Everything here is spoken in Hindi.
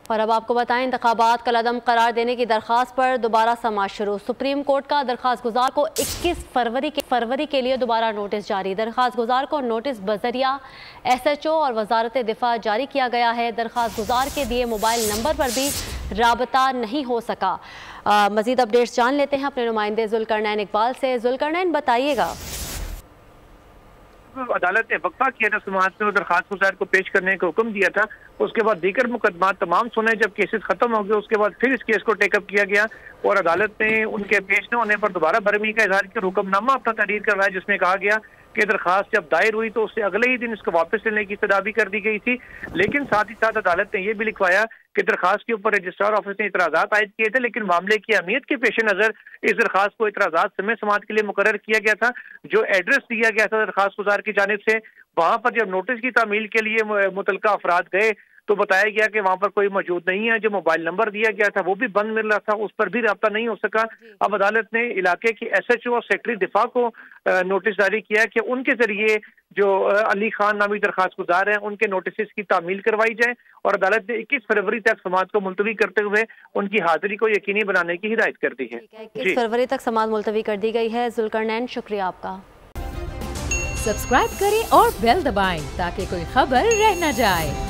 और अब आपको बताएं, इंतखाबात कलअदम करार देने की दरख्वास्त पर दोबारा समाअत शुरू। सुप्रीम कोर्ट का दरख्वास्त गुजार को 21 फरवरी के लिए दोबारा नोटिस जारी। दरख्वास्त गुजार को नोटिस बजरिया SHO और वजारत दिफा जारी किया गया है। दरख्वास्त गुजार के दिए मोबाइल नंबर पर भी राबता नहीं हो सका। मजीद अपडेट्स जान लेते हैं अपने नुमाइंदे जुल्करनैन इकबाल से। जुल्करनैन, बताइएगा। अदालत ने वक्फा किया था, समाअत में दरखास्त गुजार को पेश करने का हुक्म दिया था। उसके बाद दीगर मुकदमा तमाम सुने, जब केसेस खत्म हो गए उसके बाद फिर इस केस को टेकअप किया गया और अदालत ने उनके पेश न होने पर दोबारा बरहमी का इजहार किया, हुक्मनामा अपना तहरीर करवाया जिसमें कहा गया कि दरखास्त जब दायर हुई तो उससे अगले ही दिन इसको वापस लेने की इस्तदा भी कर दी गई थी। लेकिन साथ ही साथ अदालत ने यह भी लिखवाया कि दरखास्त के ऊपर रजिस्ट्रार ऑफिस ने इतराज़ात आयद किए थे, लेकिन मामले की अहमियत के पेश नज़र इस दरखास्त को इतराज़ात समय समाअत के लिए मुकर्रर किया गया था। जो एड्रेस दिया गया था दरखास्त गुजार की जानिब से, वहां पर जब नोटिस की तामील के लिए मुतलका अफराद गए तो बताया गया कि वहां पर कोई मौजूद नहीं है। जो मोबाइल नंबर दिया गया था वो भी बंद मिल रहा था, उस पर भी रब्ता नहीं हो सका। अब अदालत ने इलाके की SHO और सेक्रेटरी दिफा को नोटिस जारी किया कि उनके जरिए जो अली खान नामी दरखास्त गुजार हैं उनके नोटिस की तामील करवाई जाए और अदालत ने 21 फरवरी तक समाअत को मुलतवी करते हुए उनकी हाजिरी को यकीनी बनाने की हिदायत कर दी है। 21 फरवरी तक समाअत मुलतवी कर दी गई है। जुल्करनैन, शुक्रिया आपका। सब्सक्राइब करें और बेल दबाएं ताकि कोई खबर रह न जाए।